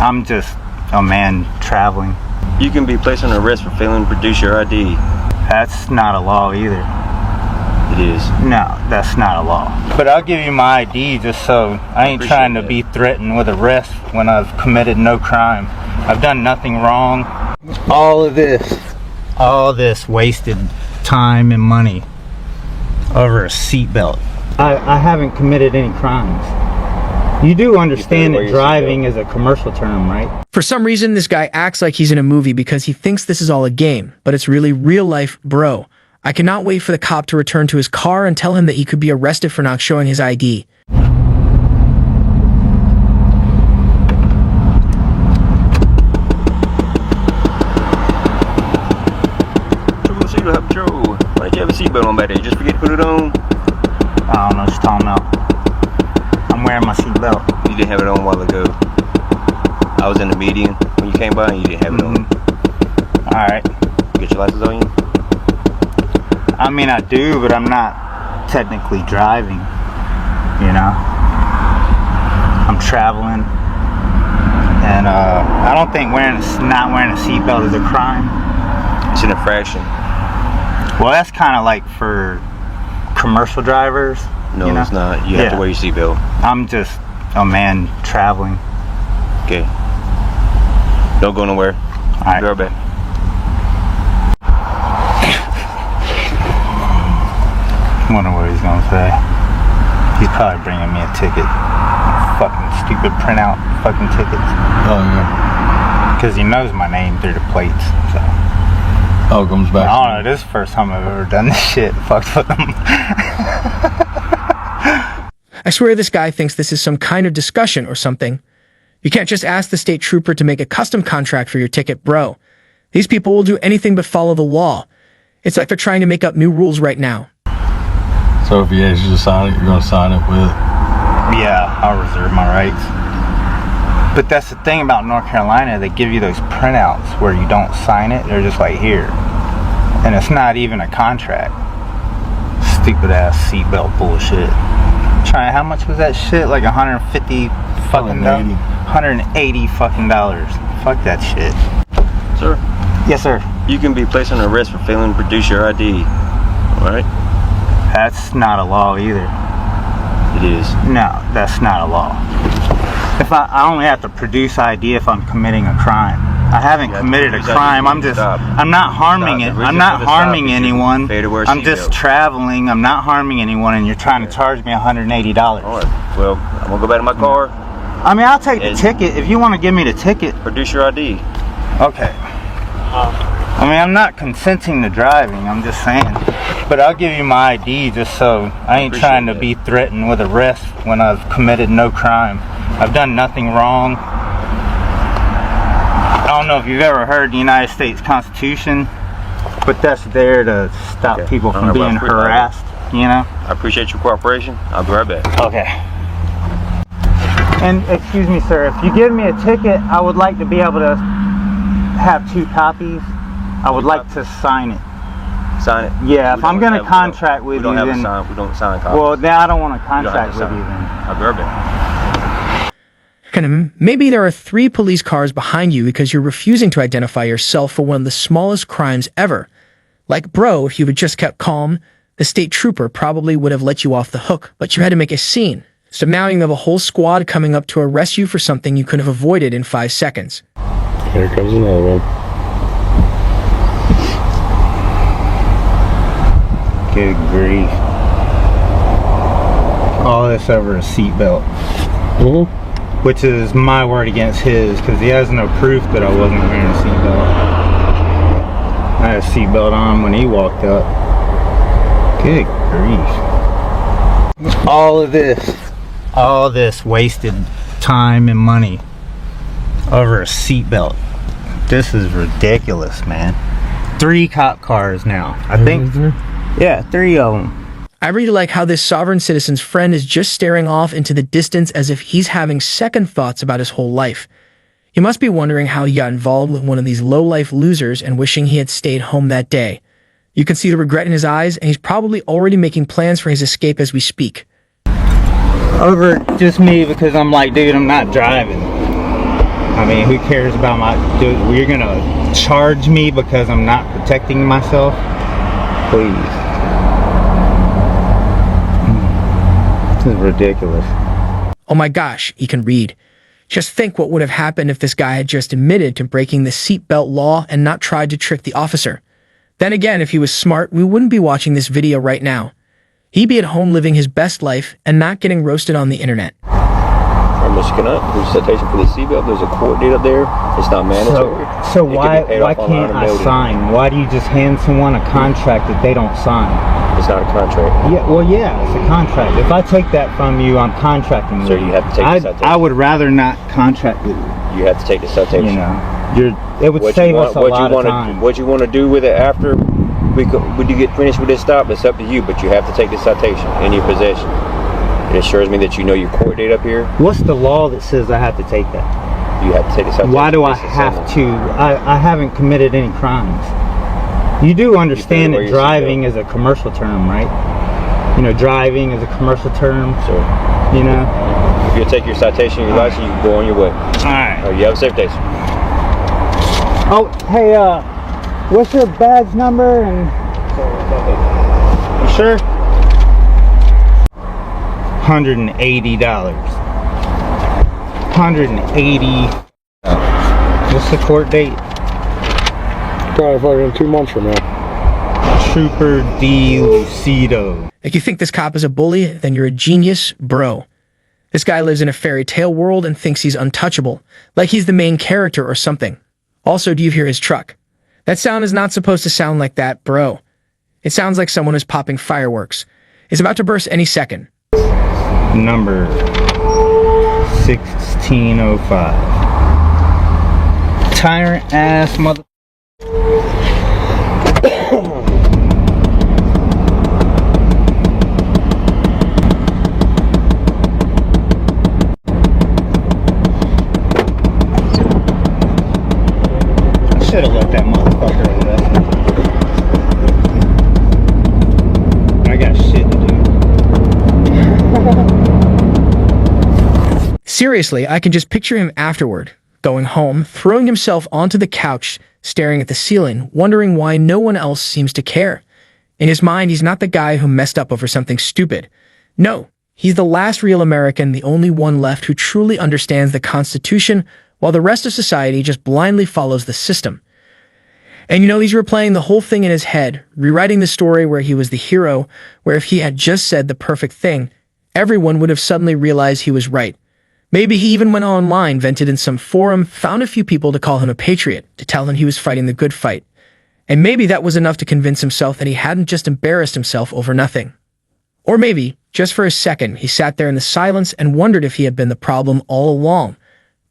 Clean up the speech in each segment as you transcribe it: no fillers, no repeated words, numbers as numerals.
I'm just a man traveling. You can be placed on arrest for failing to produce your ID. That's not a law either. It is. No, that's not a law. But I'll give you my ID just so I ain't trying to be threatened with arrest when I've committed no crime. I've done nothing wrong. All this wasted time and money over a seatbelt. I haven't committed any crimes. You do understand that driving is a commercial term, right? For some reason, this guy acts like he's in a movie because he thinks this is all a game, but it's really real life, bro. I cannot wait for the cop to return to his car and tell him that he could be arrested for not showing his ID. Why did you have a seatbelt on back there? You just forget to put it on? I don't know what you're talking about. I'm wearing my seatbelt. You didn't have it on a while ago. I was in the median when you came by and you didn't have it on. Alright. You got your license on you? I mean, I do, but I'm not technically driving, you know? I'm traveling, and I don't think not wearing a seatbelt is a crime. It's an infraction. Well, that's kind of like for commercial drivers. No, you know? It's not. You have to wear your seatbelt. I'm just a man traveling. Okay. Don't go nowhere. All right. Be right back. I wonder what he's gonna say. He's probably bringing me a ticket. Fucking stupid printout fucking tickets. Oh, yeah. Because he knows my name through the plates, so. Oh, it comes back. I don't know, this is the first time I've ever done this shit. Fucked with him. I swear this guy thinks this is some kind of discussion or something. You can't just ask the state trooper to make a custom contract for your ticket, bro. These people will do anything but follow the law. It's like they're trying to make up new rules right now. So if he asks you to sign it, you're going to sign it with it? Yeah, I'll reserve my rights. But that's the thing about North Carolina, they give you those printouts where you don't sign it, they're just like, here. And it's not even a contract. Stupid ass seatbelt bullshit. How much was that shit? Like 150 fucking dollars? 180 fucking dollars. Fuck that shit. Sir? Yes, sir. You can be placed on arrest for failing to produce your ID. Alright? That's not a law either. It is. No, that's not a law. If I only have to produce ID if I'm committing a crime. I haven't committed a crime. I'm not harming it. I'm not harming anyone. I'm just traveling. I'm not harming anyone, and you're trying to charge me $180. Alright. Well, I'm gonna go back to my car. I mean, I'll take the ticket if you want to give me the ticket. Produce your ID. Okay. I mean, I'm not consenting to driving. I'm just saying. But I'll give you my ID just so I ain't trying to be threatened with arrest when I've committed no crime. I've done nothing wrong. I don't know if you've ever heard the United States Constitution, but that's there to stop people from being harassed, you know? I appreciate your cooperation. I'll be right back. Okay. And excuse me, sir, if you give me a ticket, I would like to be able to have 2 copies. I would like to sign it. Sign it? Yeah, if I'm going to contract with you, then... We don't sign copies. Well, then I don't want to contract with you then. I'll be right back. Maybe there are 3 police cars behind you because you're refusing to identify yourself for one of the smallest crimes ever. Like, bro, if you had just kept calm, the state trooper probably would have let you off the hook, but you had to make a scene. So now you have a whole squad coming up to arrest you for something you could have avoided in 5 seconds. Here comes another one. Good grief. All this over a seatbelt. Which is my word against his, because he has no proof that I wasn't wearing a seatbelt. I had a seatbelt on when he walked up. Good grief. All this wasted time and money over a seatbelt. This is ridiculous, man. 3 cop cars now. I think, yeah, 3 of them. I really like how this sovereign citizen's friend is just staring off into the distance as if he's having second thoughts about his whole life. He must be wondering how he got involved with one of these low-life losers and wishing he had stayed home that day. You can see the regret in his eyes, and he's probably already making plans for his escape as we speak. Over just me because I'm like, dude, I'm not driving. I mean, who cares about my... Dude, you're gonna charge me because I'm not protecting myself? Please. This is ridiculous. Oh my gosh, he can read. Just think what would have happened if this guy had just admitted to breaking the seatbelt law and not tried to trick the officer. Then again, if he was smart, we wouldn't be watching this video right now. He'd be at home living his best life and not getting roasted on the internet. Mr. Canuck, there's a citation for the seatbelt. There's a court date up there. It's not mandatory. So why can't I sign? Why do you just hand someone a contract that they don't sign? It's not a contract. Yeah, well, yeah, it's a contract. If I take that from you, I'm contracting So with you have to take the citation. I would rather not contract with you. You have to take the citation. You know, it would save us a lot of time. What you want to do with it after when you get finished with this stop, it's up to you. But you have to take the citation in your possession. It assures me that you know your court date up here. What's the law that says I have to take that? You have to take the citation. Why do I have to? I haven't committed any crimes. You do understand that driving is a commercial term, right? You know, driving is a commercial term. So, you know, if you take your citation, your license, you can go on your way. All right. You have a safe day. Oh, hey, what's your badge number? And you sure? $180. $180. What's the court date? Probably fucking 2 months from now. Trooper D. Lucido. If you think this cop is a bully, then you're a genius, bro. This guy lives in a fairy tale world and thinks he's untouchable, like he's the main character or something. Also, do you hear his truck? That sound is not supposed to sound like that, bro. It sounds like someone is popping fireworks. It's about to burst any second. Number 1605. Tyrant ass mother. I should have let that motherfucker arrest me. I got shit to do. Seriously, I can just picture him afterward, going home, throwing himself onto the couch, staring at the ceiling, wondering why no one else seems to care. In his mind, he's not the guy who messed up over something stupid. No, he's the last real American, the only one left who truly understands the Constitution, while the rest of society just blindly follows the system. And you know, he's replaying the whole thing in his head, rewriting the story where he was the hero, where if he had just said the perfect thing, everyone would have suddenly realized he was right. Maybe he even went online, vented in some forum, found a few people to call him a patriot, to tell him he was fighting the good fight. And maybe that was enough to convince himself that he hadn't just embarrassed himself over nothing. Or maybe, just for a second, he sat there in the silence and wondered if he had been the problem all along.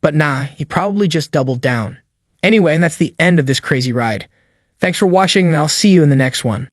But nah, he probably just doubled down. Anyway, and that's the end of this crazy ride. Thanks for watching, and I'll see you in the next one.